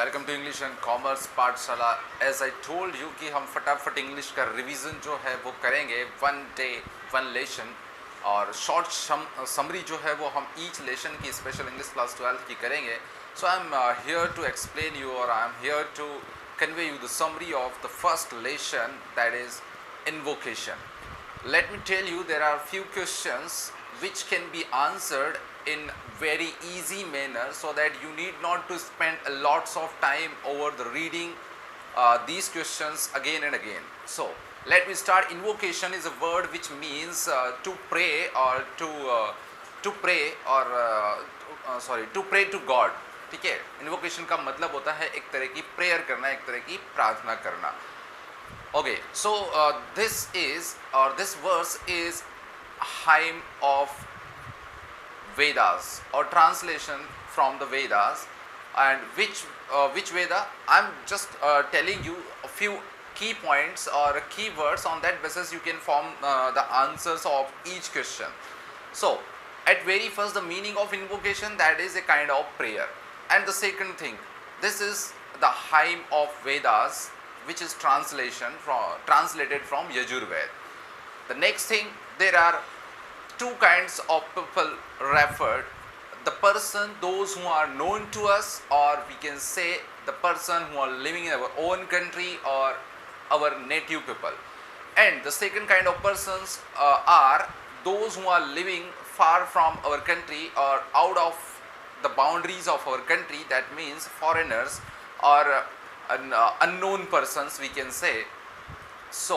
Welcome to English and commerce Pathshala. As I told you कि हम फटाफट इंग्लिश का रिवीजन जो है वो करेंगे, वन डे वन लेसन, और शॉर्ट समरी जो है वो हम ईच लेसन की स्पेशल इंग्लिश क्लास 12 की करेंगे। So I am here to explain you, और I am here to convey you the summary of the first lesson, that is invocation. Let me tell you, there are few questions which can be answered in very easy manner, so that you need not to spend a lots of time over the reading these questions again and again. So let me start. Invocation is a word which means to pray, or to pray, or to pray to God. ठीक है, invocation का मतलब होता है एक तरह की prayer करना, एक तरह की प्रार्थना करना। Okay, so this verse is hymn of Vedas, और translation from the Vedas, and which Veda? I'm just telling you a few key points or key words. On that basis you can form the answers of each question. So at very first, the meaning of invocation, that is a kind of prayer. And the second thing, this is the hymn of Vedas, which is translated from Yajurved. The next thing, there are two kinds of people referred: the person, those who are known to us, or we can say the person who are living in our own country or our native people. And the second kind of persons are those who are living far from our country or out of the boundaries of our country. That means foreigners or unknown persons, we can say. So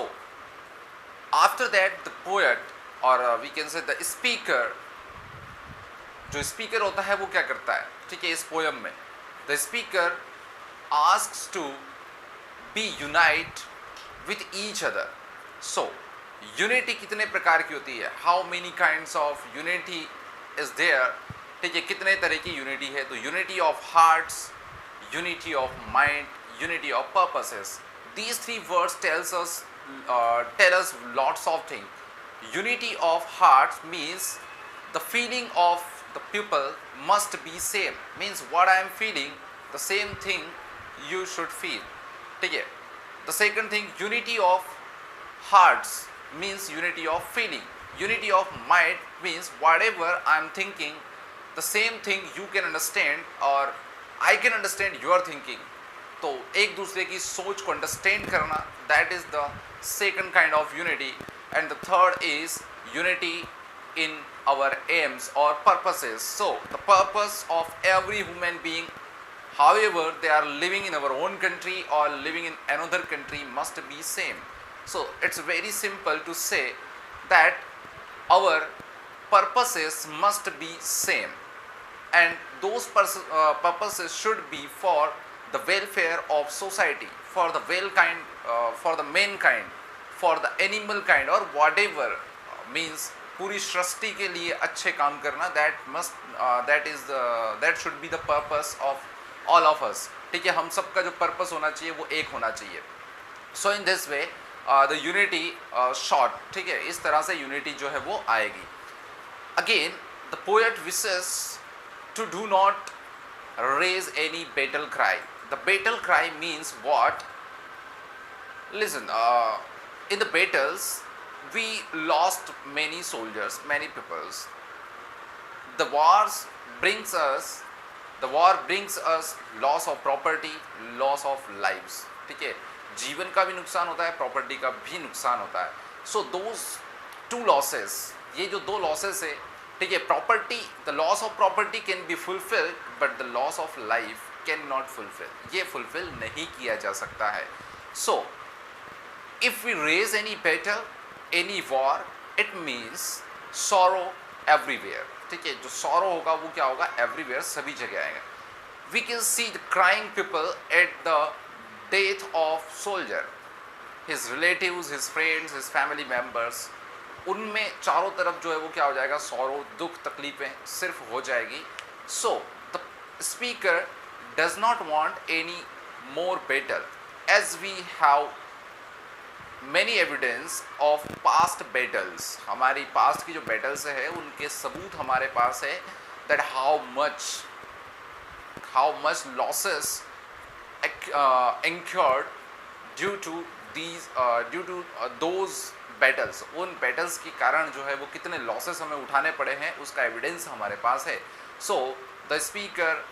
after that, the poet, or we can say the speaker, जो speaker होता है वो क्या करता है, ठीक है, इस poem में the speaker asks to be unite with each other. So unity कितने प्रकार की होती है? How many kinds of unity is there? ठीक है, कितने तरह की यूनिटी है? तो unity of hearts, unity of mind, unity of purposes. These three words tell us lots of things. Unity of hearts means the feeling of the people must be same. Means what I am feeling, the same thing you should feel. ठीक है. The second thing, unity of hearts means unity of feeling. Unity of mind means whatever I am thinking, the same thing you can understand, or I can understand your thinking. तो एक दूसरे की सोच को understand करना, that is the second kind of unity. And the third is unity in our aims or purposes. So the purpose of every human being, however they are living in our own country or living in another country, must be same. So it's very simple to say that our purposes must be same, and those purposes should be for the welfare of society, for the for the mankind, for the animal kind, or whatever, means पूरी सृष्टि के लिए अच्छे काम करना. that should be the purpose of all of us. ठीक है, हम सबका जो पर्पस होना चाहिए वो एक होना चाहिए. So in this way the unity short, ठीक है, इस तरह से unity जो है वो आएगी. Again, the poet wishes to do not raise any battle cry. The battle cry means what? Listen, in the battles we lost many soldiers, many peoples. The war brings us loss of property, loss of lives. ठीक है, जीवन का भी नुकसान होता है, property का भी नुकसान होता है. So those two losses, ये जो दो losses है, ठीक है, property, the loss of property can be fulfilled, but the loss of life can not fulfil. ये फुलफिल नहीं किया जा सकता है. So if we raise any battle, any war, it means sorrow everywhere. ठीक है, जो सॉरो होगा वो क्या होगा? एवरीवेयर, सभी जगह आएगा. We can see the crying people at the death of soldier, his relatives, his friends, his family members. उनमें चारों तरफ जो है वो क्या हो जाएगा? सॉरो, दुख, तकलीफें सिर्फ हो जाएगी. So the speaker does not want any more battle, as we have many evidence of past battles. हमारी पास्ट की जो बैटल्स है उनके सबूत हमारे पास है, that how much losses incurred due to these due to those battles, उन बैटल्स के कारण जो है वो कितने लॉसेस हमें उठाने पड़े हैं उसका एविडेंस हमारे पास है. सो the speaker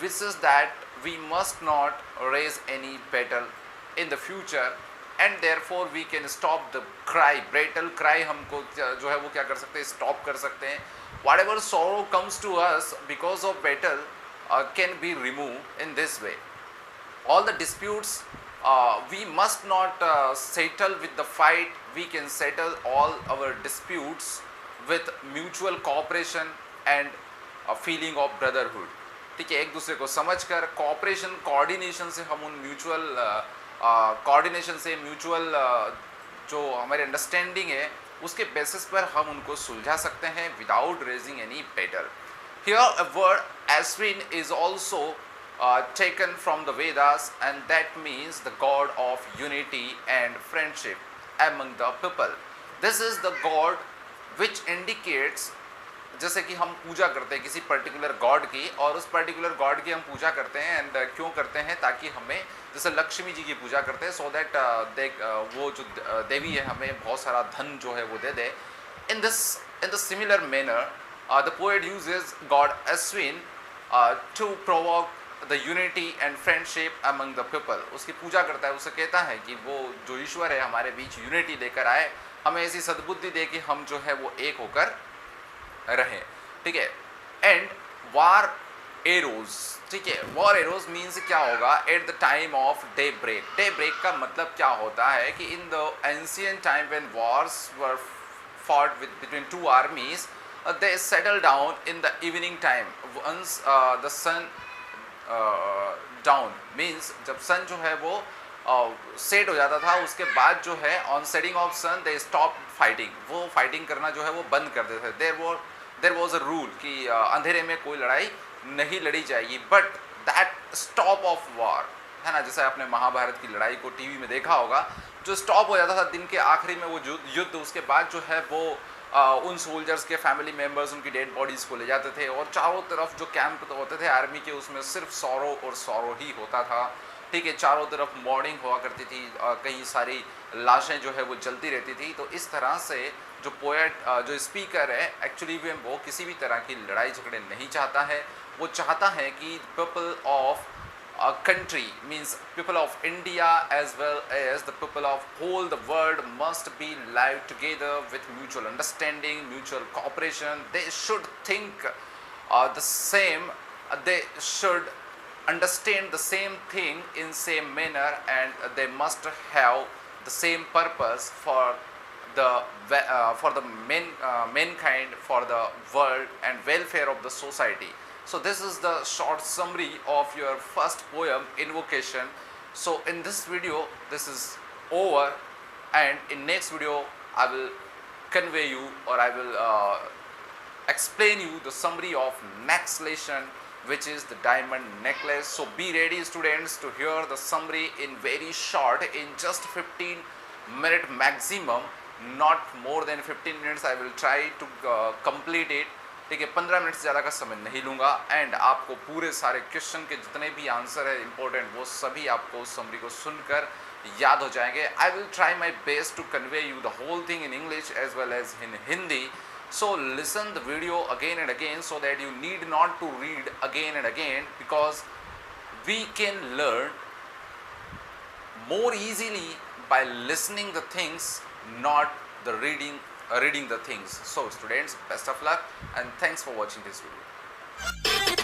wishes that we must not raise any battle in the future and therefore we can stop the cry, battle cry हमको जो है वो क्या कर सकते हैं, stop कर सकते हैं. Whatever sorrow comes to us because of battle can be removed in this way. All the disputes we must not settle with the fight, we can settle all our disputes with mutual cooperation and a feeling of brotherhood. ठीक है, एक दूसरे को समझकर cooperation coordination से हम उन mutual coordination से म्यूचुअल जो हमारी अंडरस्टैंडिंग है उसके बेसिस पर हम उनको सुलझा सकते हैं without raising any battle. Here a word Ashwin is also taken from the Vedas and that means the god of unity and friendship among the people. This is the god which indicates, जैसे कि हम पूजा करते हैं किसी particular God की और उस particular God की हम पूजा करते हैं एंड क्यों करते हैं, ताकि हमें जैसे लक्ष्मी जी की पूजा करते हैं सो दैट वो जो देवी है हमें बहुत सारा धन जो है वो दे दे. In the similar manner the poet uses god Ashwin to provoke the unity and friendship among the people. उसकी पूजा करता है, उसे कहता है कि वो जो ईश्वर है हमारे बीच यूनिटी लेकर आए, हमें ऐसी सद्बुद्धि दे कि हम जो है वो एक होकर रहे. ठीक है. एंड वार एरोज, ठीक है, वॉर एरोज मीन्स क्या होगा, at the time of day break. Day break का मतलब क्या होता है कि in the ancient time when wars were fought with between two armies they settle down in the evening time once the sun down means जब sun जो है वो सेट हो जाता था उसके बाद जो है on setting of sun they stop fighting, वो फाइटिंग करना जो है वो बंद कर देते थे. देयर वॉज अ रूल कि अंधेरे में कोई लड़ाई नहीं लड़ी जाएगी. But that stop of war है ना, जैसे आपने महाभारत की लड़ाई को टीवी में देखा होगा, जो स्टॉप हो जाता था दिन के आखिरी में वो युद्ध, उसके बाद जो है वो उन सोल्जर्स के फैमिली मेम्बर्स उनकी डेड बॉडीज़ को ले जाते थे और चारों तरफ जो कैंप होते थे आर्मी के उसमें सिर्फ सौरो और सौरो ही होता था. ठीक है, चारों तरफ मॉर्निंग हुआ करती थी, कई सारी लाशें जो है वो जलती रहती थी. तो इस तरह से जो पोएट जो स्पीकर है एक्चुअली वो किसी भी तरह की लड़ाई झगड़े नहीं चाहता है. वो चाहता है कि people of a country means people of India as well as the people of whole the world must be live together with mutual understanding, mutual cooperation. They should think the same, they should understand the same thing in same manner and they must have the same purpose for the mankind, for the world and welfare of the society. So this is the short summary of your first poem, Invocation. So in this video, this is over, and in next video, I will convey you or I will explain you the summary of next lesson, which is the diamond necklace. So be ready, students, to hear the summary in very short, in just 15 minute maximum, not more than 15 minutes. I will try to complete it. ठीक है, 15 minute से ज़्यादा का समय नहीं लूँगा and आपको पूरे सारे क्वेश्चन के जितने भी आंसर है इंपॉर्टेंट वो सभी आपको उस समरी को सुनकर याद हो जाएंगे. I will try my best to convey you the whole thing in English as well as in Hindi. So listen the video again and again so that you need not to read again and again because we can learn more easily by listening the things, not the reading the things. So students, best of luck and thanks for watching this video.